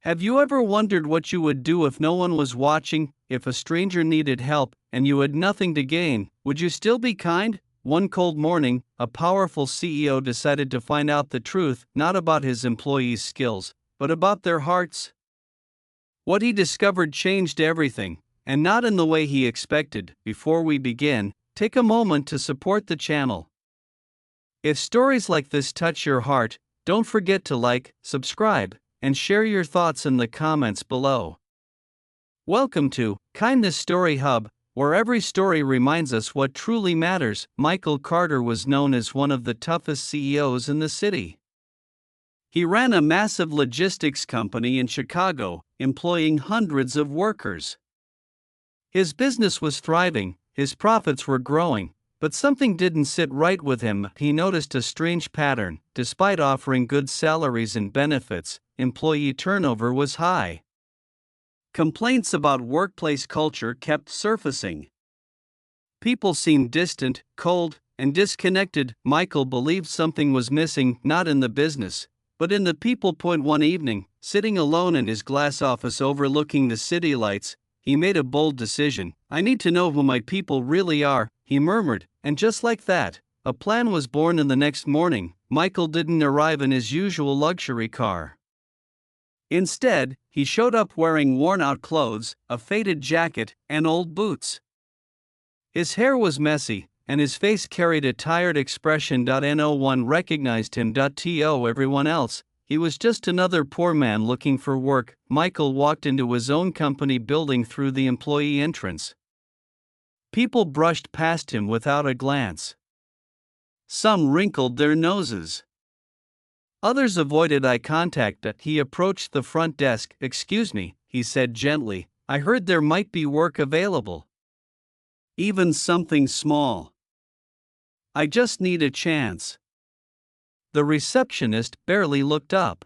Have you ever wondered what you would do if no one was watching? If a stranger needed help and you had nothing to gain, would you still be kind? One cold morning, a powerful CEO decided to find out the truth, not about his employees' skills, but about their hearts. What he discovered changed everything, and not in the way he expected. Before we begin, take a moment to support the channel. If stories like this touch your heart, don't forget to like, subscribe, and share your thoughts in the comments below. Welcome to Kindness Story Hub, where every story reminds us what truly matters. Michael Carter was known as one of the toughest CEOs in the city. He ran a massive logistics company in Chicago, employing hundreds of workers. His business was thriving, his profits were growing, but something didn't sit right with him. He noticed a strange pattern. Despite offering good salaries and benefits, employee turnover was high. Complaints about workplace culture kept surfacing. People seemed distant, cold, and disconnected. Michael believed something was missing, not in the business, but in the people. One evening, sitting alone in his glass office overlooking the city lights, he made a bold decision. "I need to know who my people really are," he murmured, and just like that, a plan was born. In the next morning, Michael didn't arrive in his usual luxury car. Instead, he showed up wearing worn-out clothes, a faded jacket, and old boots. His hair was messy, and his face carried a tired expression. No one recognized him. To everyone else, he was just another poor man looking for work. Michael walked into his own company building through the employee entrance. People brushed past him without a glance. Some wrinkled their noses. Others avoided eye contact. He approached the front desk. "Excuse me," he said gently, "I heard there might be work available. Even something small. I just need a chance." The receptionist barely looked up.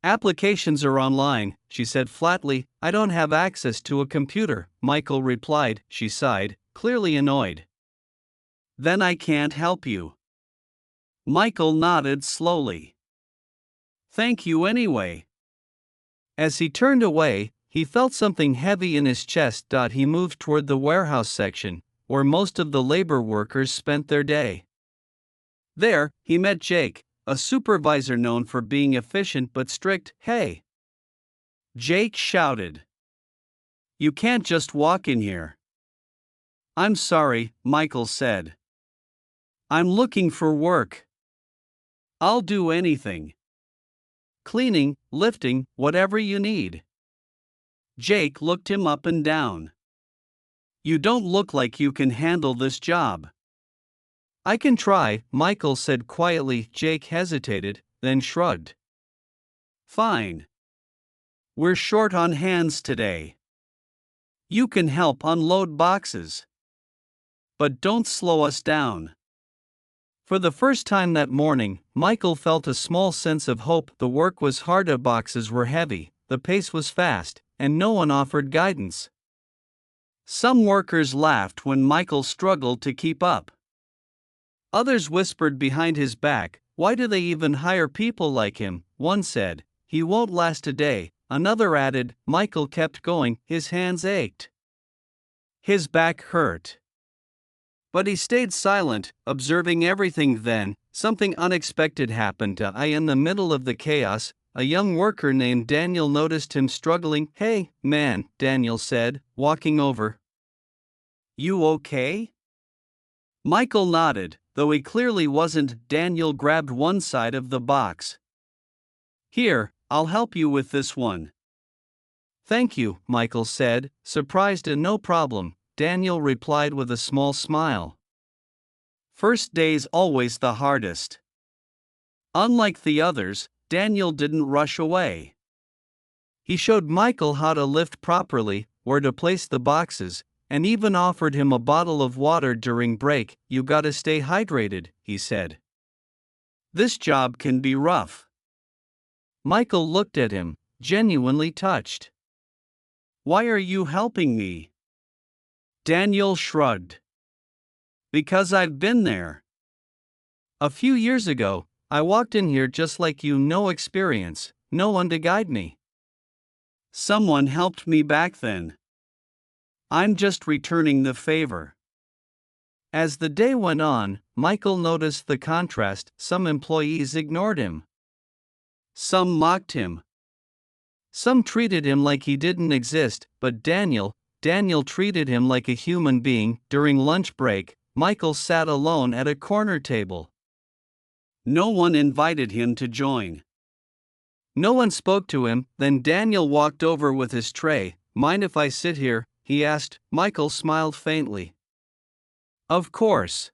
"Applications are online," she said flatly. "I don't have access to a computer," Michael replied. She sighed, clearly annoyed. "Then I can't help you." Michael nodded slowly. "Thank you anyway." As he turned away, he felt something heavy in his chest. He moved toward the warehouse section, where most of the labor workers spent their day. There, he met Jake, a supervisor known for being efficient but strict. "Hey!" Jake shouted. "You can't just walk in here." "I'm sorry," Michael said. "I'm looking for work. I'll do anything. Cleaning, lifting, whatever you need." Jake looked him up and down. "You don't look like you can handle this job." "I can try," Michael said quietly. Jake hesitated, then shrugged. "Fine. We're short on hands today. You can help unload boxes. But don't slow us down." For the first time that morning, Michael felt a small sense of hope. The work was hard, the boxes were heavy, the pace was fast, and no one offered guidance. Some workers laughed when Michael struggled to keep up. Others whispered behind his back, "Why do they even hire people like him?" One said, "He won't last a day." Another added. Michael kept going. His hands ached. His back hurt. But he stayed silent, observing everything. Then, something unexpected happened. In the middle of the chaos, a young worker named Daniel noticed him struggling. "Hey, man," Daniel said, walking over. "You okay?" Michael nodded, though he clearly wasn't. Daniel grabbed one side of the box. "Here, I'll help you with this one." "Thank you," Michael said, surprised. "No problem," Daniel replied with a small smile. First day's always the hardest. Unlike the others, Daniel didn't rush away. He showed Michael how to lift properly, where to place the boxes, and even offered him a bottle of water during break. "You gotta stay hydrated," he said. "This job can be rough." Michael looked at him, genuinely touched. "Why are you helping me?" Daniel shrugged. "Because I've been there. A few years ago, I walked in here just like you, no experience, no one to guide me. Someone helped me back then. I'm just returning the favor. As the day went on, Michael noticed the contrast. Some employees ignored him. Some mocked him. Some treated him like he didn't exist, but Daniel treated him like a human being. During lunch break, Michael sat alone at a corner table. No one invited him to join. No one spoke to him. Then Daniel walked over with his tray. "Mind if I sit here?" he asked. Michael smiled faintly. "Of course."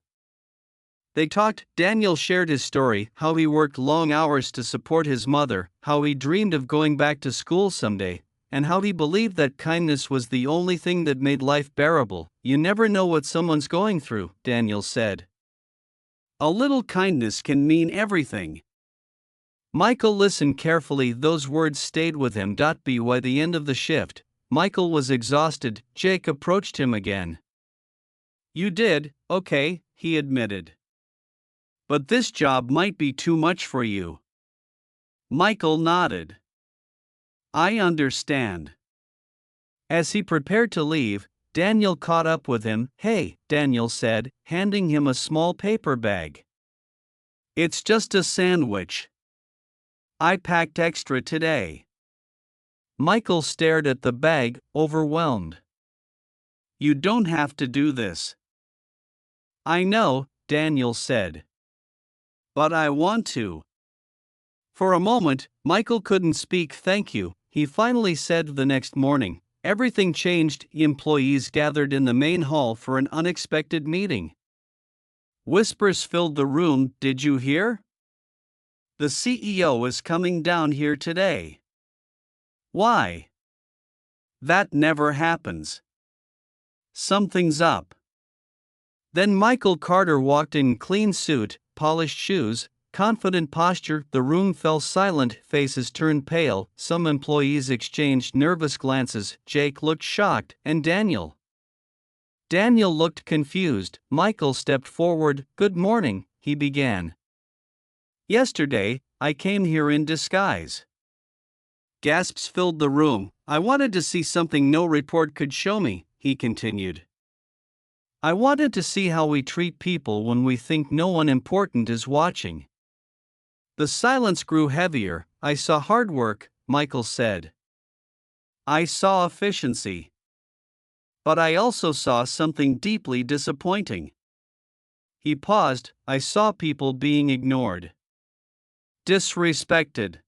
They talked. Daniel shared his story, how he worked long hours to support his mother, how he dreamed of going back to school someday, and how he believed that kindness was the only thing that made life bearable. "You never know what someone's going through," Daniel said. "A little kindness can mean everything." Michael listened carefully. Those words stayed with him. By the end of the shift, Michael was exhausted. Jake approached him again. "You did okay," he admitted. "But this job might be too much for you." Michael nodded. "I understand." As he prepared to leave, Daniel caught up with him. "Hey," Daniel said, handing him a small paper bag. "It's just a sandwich. I packed extra today." Michael stared at the bag, overwhelmed. "You don't have to do this." "I know," Daniel said. "But I want to." For a moment, Michael couldn't speak. "Thank you," he finally said. The next morning, everything changed. Employees gathered in the main hall for an unexpected meeting. Whispers filled the room. "Did you hear? The CEO is coming down here today." "Why?" "That never happens. Something's up." Then Michael Carter walked in. Clean suit, polished shoes, confident posture. The room fell silent. Faces turned pale. Some employees exchanged nervous glances. Jake looked shocked, and Daniel looked confused. Michael stepped forward. "Good morning," he began. "Yesterday, I came here in disguise." Gasps filled the room. "I wanted to see something no report could show me," he continued. "I wanted to see how we treat people when we think no one important is watching." The silence grew heavier. "I saw hard work," Michael said. "I saw efficiency. But I also saw something deeply disappointing." He paused. "I saw people being ignored, disrespected,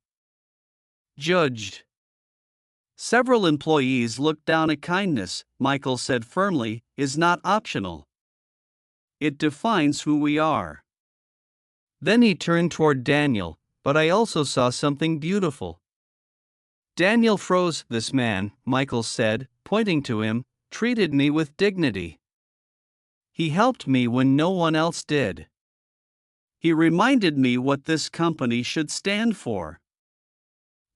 judged." Several employees looked down at kindness. Michael said firmly, "Is not optional. It defines who we are." Then he turned toward Daniel. "But I also saw something beautiful." Daniel froze. "This man," Michael said, pointing to him, "treated me with dignity. He helped me when no one else did. He reminded me what this company should stand for."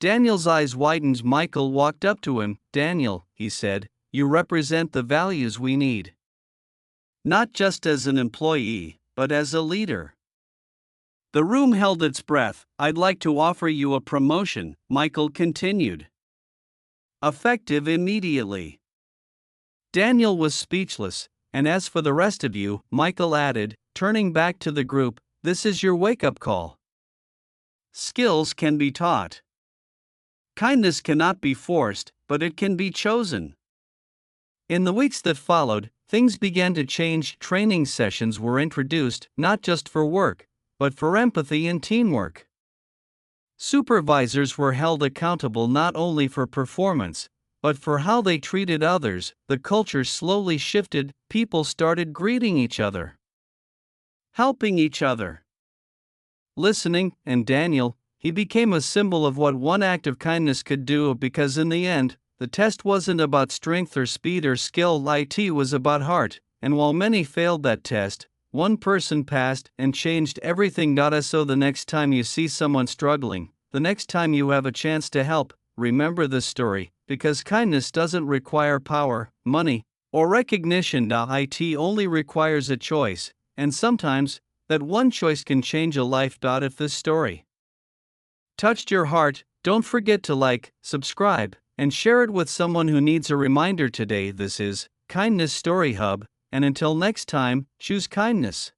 Daniel's eyes widened. Michael walked up to him. "Daniel," he said, "you represent the values we need. Not just as an employee, but as a leader." The room held its breath. "I'd like to offer you a promotion," Michael continued. "Effective immediately." Daniel was speechless. "And as for the rest of you," Michael added, turning back to the group, "this is your wake-up call. Skills can be taught. Kindness cannot be forced, but it can be chosen." In the weeks that followed, things began to change. Training sessions were introduced, not just for work, but for empathy and teamwork. Supervisors were held accountable not only for performance, but for how they treated others. The culture slowly shifted. People started greeting each other, helping each other, listening, and Daniel, he became a symbol of what one act of kindness could do. Because in the end, the test wasn't about strength or speed or skill. It was about heart. And while many failed that test, one person passed and changed everything. So the next time you see someone struggling, the next time you have a chance to help, remember this story, because kindness doesn't require power, money, or recognition. It only requires a choice, and sometimes, that one choice can change a life. If this story touched your heart, don't forget to like, subscribe, and share it with someone who needs a reminder today. This is Kindness Story Hub, and until next time, choose kindness.